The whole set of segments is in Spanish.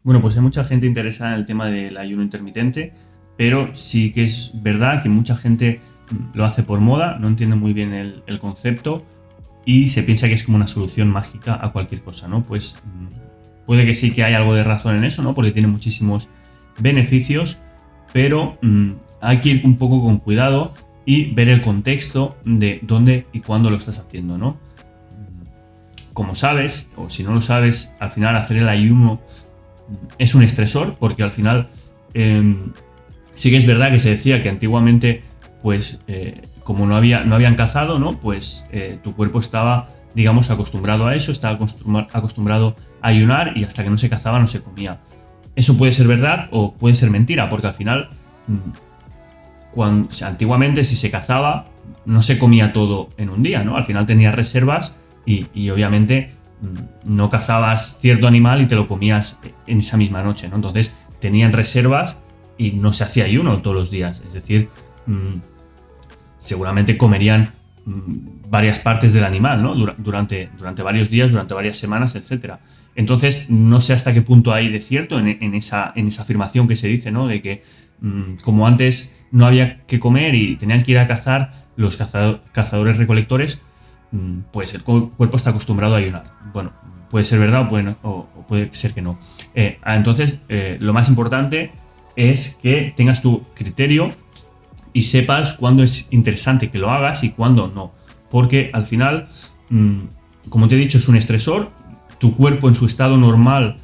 Bueno, pues hay mucha gente interesada en el tema del ayuno intermitente, pero sí que es verdad que mucha gente lo hace por moda, no entiende muy bien el concepto y se piensa que es como una solución mágica a cualquier cosa, ¿no? Pues puede que sí que hay algo de razón en eso, ¿no? Porque tiene muchísimos beneficios, pero hay que ir un poco con cuidado y ver el contexto de dónde y cuándo lo estás haciendo, ¿no? Como sabes, o si no lo sabes, al final hacer el ayuno es un estresor, porque al final sí que es verdad que se decía que antiguamente, pues como no habían cazado, ¿no? Pues tu cuerpo estaba, digamos, acostumbrado a eso, estaba acostumbrado a ayunar y hasta que no se cazaba no se comía. Eso puede ser verdad o puede ser mentira, porque al final, o sea, antiguamente si se cazaba, no se comía todo en un día, ¿no? Al final tenías reservas y obviamente no cazabas cierto animal y te lo comías en esa misma noche, ¿no? Entonces tenían reservas y no se hacía ayuno todos los días, es decir, seguramente comerían varias partes del animal, ¿no? Durante varios días, durante varias semanas, etcétera. Entonces, no sé hasta qué punto hay de cierto en esa afirmación que se dice, ¿no? De que como antes no había que comer y tenían que ir a cazar, los cazadores-recolectores, pues el cuerpo está acostumbrado a ayunar. Bueno, puede ser verdad o puede ser que no. Entonces, lo más importante es que tengas tu criterio y sepas cuándo es interesante que lo hagas y cuándo no. Porque al final, como te he dicho, es un estresor. Tu cuerpo en su estado normal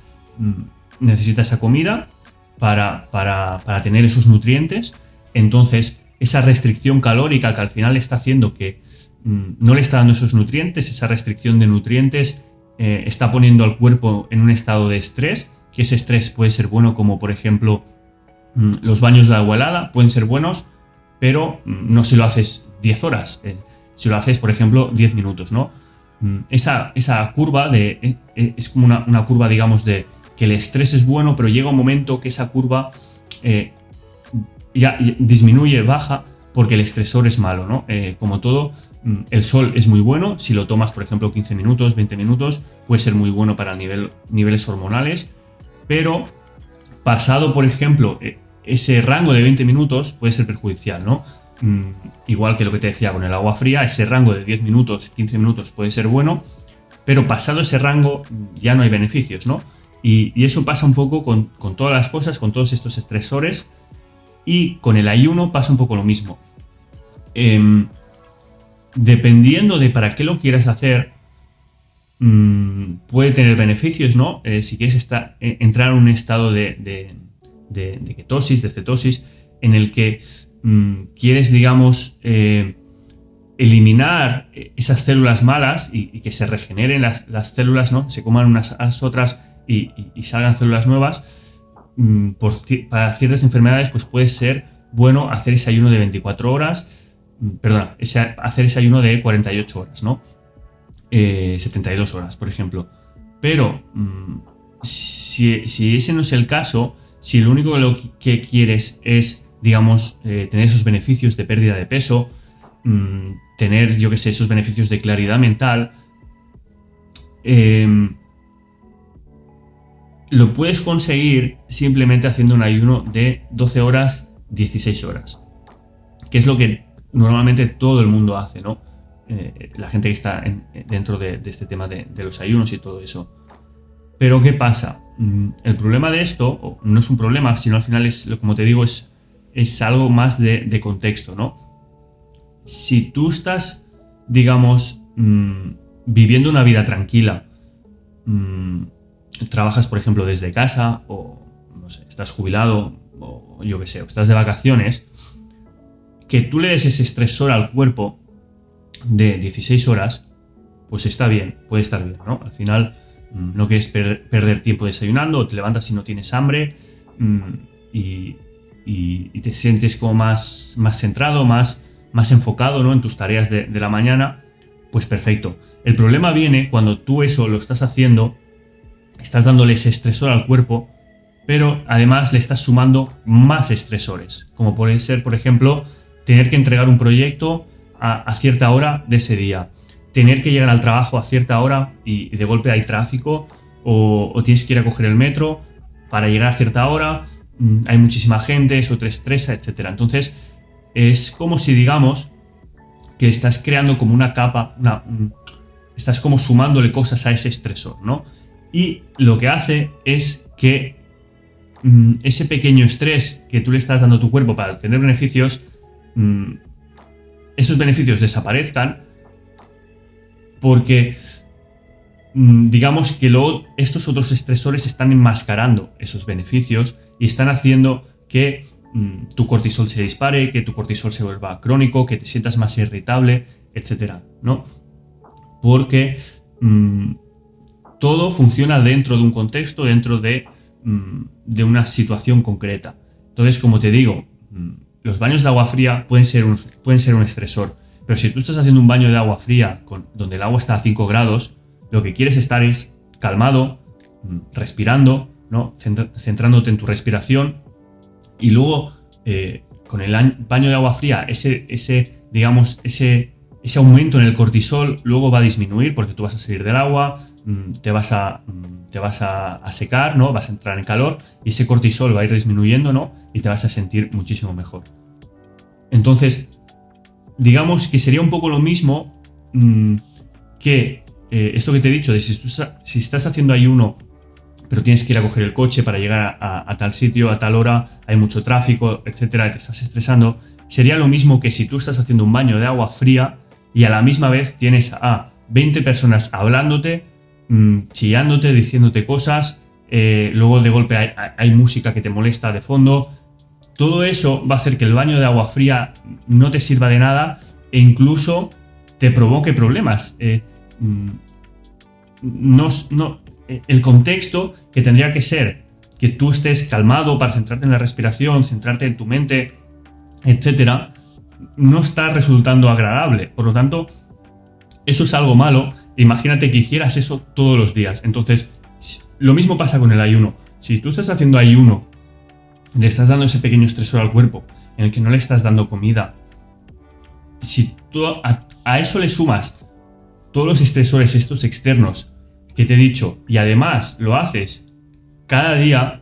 necesita esa comida para tener esos nutrientes. Entonces, esa restricción calórica que al final está haciendo que no le está dando esos nutrientes, esa restricción de nutrientes está poniendo al cuerpo en un estado de estrés, que ese estrés puede ser bueno, como por ejemplo los baños de agua helada pueden ser buenos, pero no si lo haces 10 horas, si lo haces por ejemplo 10 minutos, ¿no? Esa curva es como una curva, digamos, de que el estrés es bueno, pero llega un momento que esa curva ya disminuye, baja, porque el estresor es malo, ¿no? Como todo, el sol es muy bueno, si lo tomas por ejemplo 15 minutos, 20 minutos, puede ser muy bueno para niveles hormonales, pero pasado por ejemplo ese rango de 20 minutos puede ser perjudicial, ¿no? Igual que lo que te decía con el agua fría, ese rango de 10 minutos, 15 minutos puede ser bueno, pero pasado ese rango ya no hay beneficios, ¿no? Y eso pasa un poco con todas las cosas, con todos estos estresores, y con el ayuno pasa un poco lo mismo. Dependiendo de para qué lo quieras hacer, puede tener beneficios, ¿no? Si quieres entrar en un estado de ketosis, de cetosis, en el que quieres, digamos, eliminar esas células malas y que se regeneren las células, ¿no? Se coman unas a las otras y salgan células nuevas. Para ciertas enfermedades, pues puede ser bueno hacer ese ayuno de 24 horas, hacer ese ayuno de 48 horas, ¿no? 72 horas, por ejemplo. Pero si ese no es el caso, si lo único que quieres es, digamos, tener esos beneficios de pérdida de peso, tener, yo que sé, esos beneficios de claridad mental, lo puedes conseguir simplemente haciendo un ayuno de 12 horas, 16 horas, que es lo que normalmente todo el mundo hace, ¿no? La gente que está dentro de este tema de los ayunos y todo eso. Pero ¿qué pasa? El problema de esto, no es un problema, sino al final es, como te digo, es algo más de contexto, ¿no? Si tú estás, digamos, viviendo una vida tranquila, trabajas, por ejemplo, desde casa, o no sé, estás jubilado, o yo qué sé, o estás de vacaciones, que tú le des ese estresor al cuerpo de 16 horas, pues está bien, puede estar bien, ¿no? Al final no quieres perder tiempo desayunando, o te levantas y no tienes hambre, y te sientes como más centrado, más enfocado, ¿no? En tus tareas de la mañana, pues perfecto. El problema viene cuando tú eso lo estás haciendo, estás dándole ese estresor al cuerpo, pero además le estás sumando más estresores, como puede ser, por ejemplo, tener que entregar un proyecto a cierta hora de ese día, tener que llegar al trabajo a cierta hora y de golpe hay tráfico, o tienes que ir a coger el metro, para llegar a cierta hora, hay muchísima gente, eso te estresa, etcétera. Entonces, es como si digamos que estás creando como una capa, estás como sumándole cosas a ese estresor, ¿no? Y lo que hace es que ese pequeño estrés que tú le estás dando a tu cuerpo para obtener beneficios, esos beneficios desaparezcan porque digamos que luego estos otros estresores están enmascarando esos beneficios y están haciendo que tu cortisol se dispare, que tu cortisol se vuelva crónico, que te sientas más irritable, etcétera, ¿no? Porque todo funciona dentro de un contexto, dentro de una situación concreta. Entonces, como te digo, los baños de agua fría pueden ser un estresor, pero si tú estás haciendo un baño de agua fría donde el agua está a 5 grados, lo que quieres estar es calmado, respirando, ¿no? Centrándote en tu respiración, y luego con el baño de agua fría ese aumento en el cortisol luego va a disminuir porque tú vas a salir del agua, te vas a secar, ¿no? Vas a entrar en calor y ese cortisol va a ir disminuyendo, ¿no? Y te vas a sentir muchísimo mejor. Entonces, digamos que sería un poco lo mismo que esto que te he dicho, de si estás haciendo ayuno pero tienes que ir a coger el coche para llegar a tal sitio, a tal hora, hay mucho tráfico, etcétera, te estás estresando. Sería lo mismo que si tú estás haciendo un baño de agua fría y a la misma vez tienes a 20 personas hablándote, chillándote, diciéndote cosas, luego de golpe hay música que te molesta de fondo. Todo eso va a hacer que el baño de agua fría no te sirva de nada e incluso te provoque problemas. El contexto que tendría que ser que tú estés calmado para centrarte en la respiración, centrarte en tu mente, etcétera, no está resultando agradable. Por lo tanto, eso es algo malo. Imagínate que hicieras eso todos los días. Entonces, lo mismo pasa con el ayuno. Si tú estás haciendo ayuno, le estás dando ese pequeño estresor al cuerpo en el que no le estás dando comida, si tú a eso le sumas todos los estresores estos externos que te he dicho y además lo haces cada día,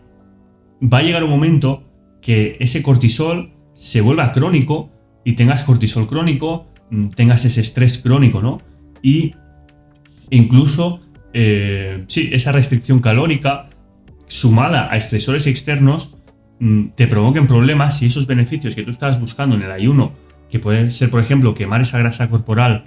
va a llegar un momento que ese cortisol se vuelva crónico y tengas cortisol crónico, tengas ese estrés crónico, ¿no? Y incluso, esa restricción calórica sumada a estresores externos te provoquen problemas y esos beneficios que tú estabas buscando en el ayuno, que puede ser, por ejemplo, quemar esa grasa corporal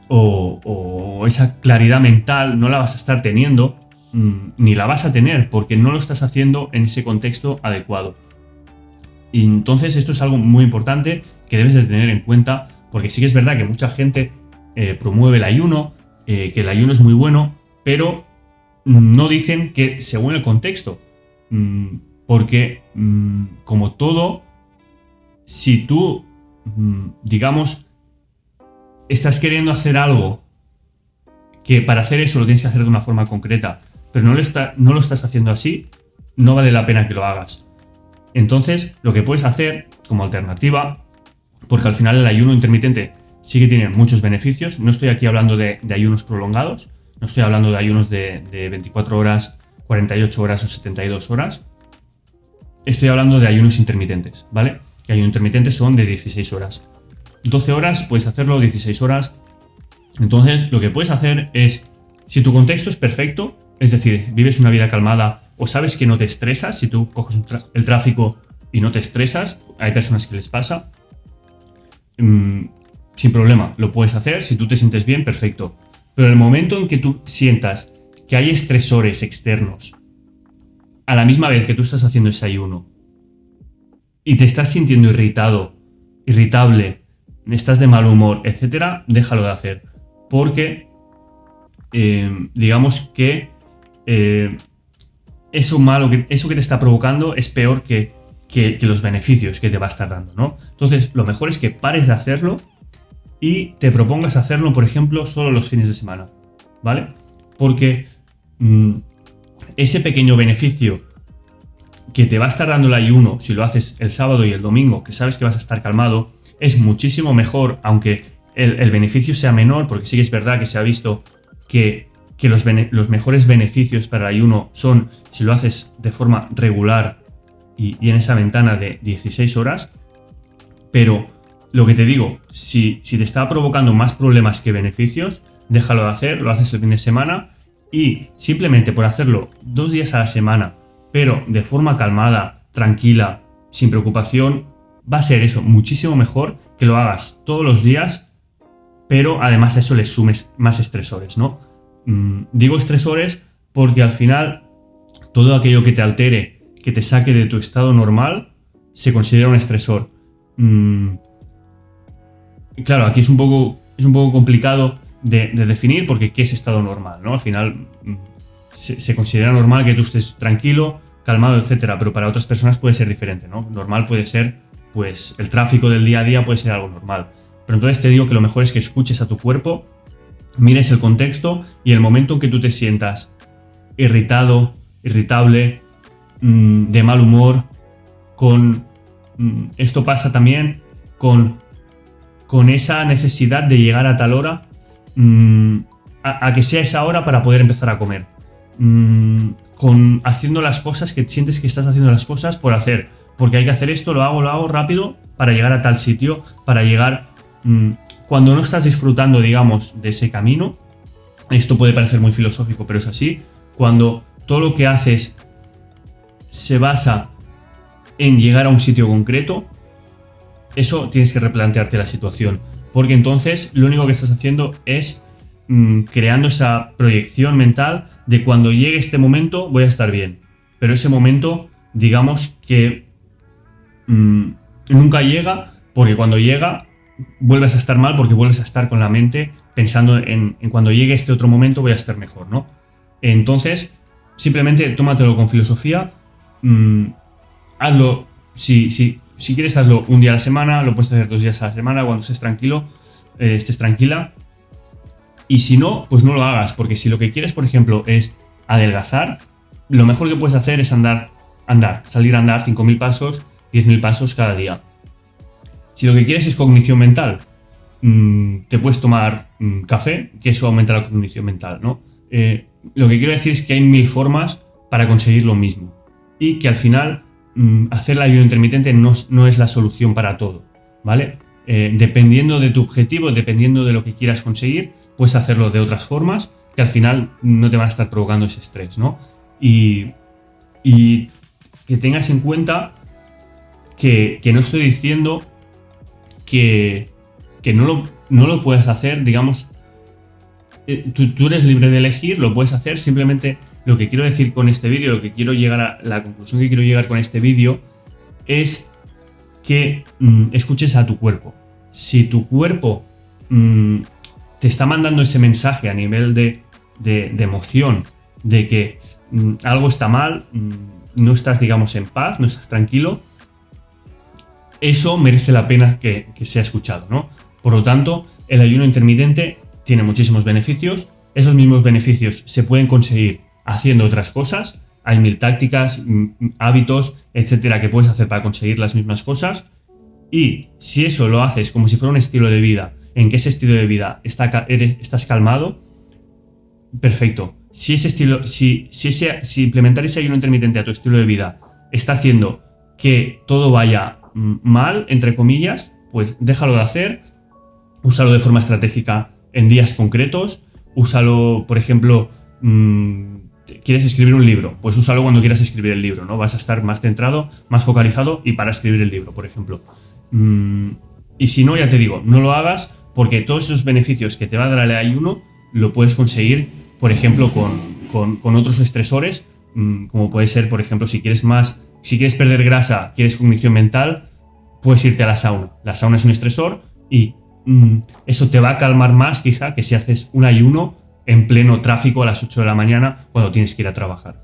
o esa claridad mental, no la vas a estar teniendo, ni la vas a tener porque no lo estás haciendo en ese contexto adecuado. Y entonces esto es algo muy importante que debes de tener en cuenta, porque sí que es verdad que mucha gente promueve el ayuno, que el ayuno es muy bueno, pero no dicen que según el contexto, porque como todo, si tú, digamos, estás queriendo hacer algo que para hacer eso lo tienes que hacer de una forma concreta, pero no lo estás haciendo así, no vale la pena que lo hagas. Entonces, lo que puedes hacer como alternativa, porque al final el ayuno intermitente sí que tiene muchos beneficios, no estoy aquí hablando de ayunos prolongados, no estoy hablando de ayunos de 24 horas, 48 horas o 72 horas, estoy hablando de ayunos intermitentes, ¿vale? Que ayunos intermitentes son de 16 horas. 12 horas, puedes hacerlo 16 horas. Entonces, lo que puedes hacer es, si tu contexto es perfecto, es decir, vives una vida calmada o sabes que no te estresas, si tú coges el tráfico y no te estresas, hay personas que les pasa, sin problema, lo puedes hacer. Si tú te sientes bien, perfecto. Pero el momento en que tú sientas que hay estresores externos a la misma vez que tú estás haciendo ese ayuno y te estás sintiendo irritable, estás de mal humor, etcétera, déjalo de hacer. Porque digamos que eso que te está provocando es peor que los beneficios que te va a estar dando, ¿no? Entonces, lo mejor es que pares de hacerlo y te propongas hacerlo, por ejemplo, solo los fines de semana, ¿vale? Porque ese pequeño beneficio que te va a estar dando el ayuno, si lo haces el sábado y el domingo, que sabes que vas a estar calmado, es muchísimo mejor, aunque el beneficio sea menor, porque sí que es verdad que se ha visto que que los mejores beneficios para el ayuno son si lo haces de forma regular y en esa ventana de 16 horas, pero lo que te digo, si te está provocando más problemas que beneficios, déjalo de hacer, lo haces el fin de semana y simplemente por hacerlo 2 días a la semana, pero de forma calmada, tranquila, sin preocupación, va a ser eso muchísimo mejor que lo hagas todos los días, pero además a eso le sumes más estresores, ¿no? Digo estresores porque al final todo aquello que te altere, que te saque de tu estado normal, se considera un estresor. Claro, aquí es un poco complicado de definir porque ¿qué es estado normal? ¿No? Al final se considera normal que tú estés tranquilo, calmado, etcétera, pero para otras personas puede ser diferente, ¿no? Normal puede ser, pues, el tráfico del día a día puede ser algo normal. Pero entonces te digo que lo mejor es que escuches a tu cuerpo, mires el contexto y el momento en que tú te sientas irritado, irritable, de mal humor, esto pasa también con esa necesidad de llegar a tal hora, a que sea esa hora para poder empezar a comer. Haciendo las cosas que sientes que estás haciendo las cosas por hacer, porque hay que hacer esto, lo hago rápido para llegar a tal sitio, para llegar cuando no estás disfrutando, digamos, de ese camino. Esto puede parecer muy filosófico, pero es así. Cuando todo lo que haces se basa en llegar a un sitio concreto, eso tienes que replantearte la situación, porque entonces lo único que estás haciendo es creando esa proyección mental de cuando llegue este momento voy a estar bien, pero ese momento digamos que nunca llega, porque cuando llega vuelves a estar mal, porque vuelves a estar con la mente pensando en cuando llegue este otro momento voy a estar mejor, ¿no? Entonces simplemente tómatelo con filosofía, hazlo, si quieres hazlo un día a la semana, lo puedes hacer 2 días a la semana cuando estés tranquilo, estés tranquila. Y si no, pues no lo hagas, porque si lo que quieres, por ejemplo, es adelgazar, lo mejor que puedes hacer es salir a andar 5.000 pasos, 10.000 pasos cada día. Si lo que quieres es cognición mental, te puedes tomar café, que eso aumenta la cognición mental, ¿no? Lo que quiero decir es que hay 1000 formas para conseguir lo mismo y que al final hacer el ayuno intermitente no es la solución para todo, ¿vale? Dependiendo de tu objetivo, dependiendo de lo que quieras conseguir, puedes hacerlo de otras formas que al final no te van a estar provocando ese estrés, ¿no? Y que tengas en cuenta que no estoy diciendo que no lo puedes hacer, digamos, tú eres libre de elegir, lo puedes hacer, simplemente lo que quiero decir con este vídeo, la conclusión que quiero llegar con este vídeo es que escuches a tu cuerpo. Si tu cuerpo te está mandando ese mensaje a nivel de emoción, de que algo está mal, no estás, digamos, en paz, no estás tranquilo, eso merece la pena que sea escuchado, ¿no? Por lo tanto, el ayuno intermitente tiene muchísimos beneficios. Esos mismos beneficios se pueden conseguir haciendo otras cosas. Hay 1000 tácticas, hábitos, etcétera, que puedes hacer para conseguir las mismas cosas. Y si eso lo haces como si fuera un estilo de vida, en que ese estilo de vida estás calmado, perfecto. Si implementar ese ayuno intermitente a tu estilo de vida está haciendo que todo vaya mal, entre comillas, pues déjalo de hacer, úsalo de forma estratégica en días concretos, úsalo, por ejemplo, ¿quieres escribir un libro? Pues úsalo cuando quieras escribir el libro, ¿no? Vas a estar más centrado, más focalizado y para escribir el libro, por ejemplo. Y si no, ya te digo, no lo hagas porque todos esos beneficios que te va a dar el ayuno lo puedes conseguir, por ejemplo, con otros estresores, como puede ser, por ejemplo, si quieres perder grasa, quieres cognición mental, puedes irte a la sauna. La sauna es un estresor y eso te va a calmar más quizá que si haces un ayuno en pleno tráfico a las 8 de la mañana cuando tienes que ir a trabajar.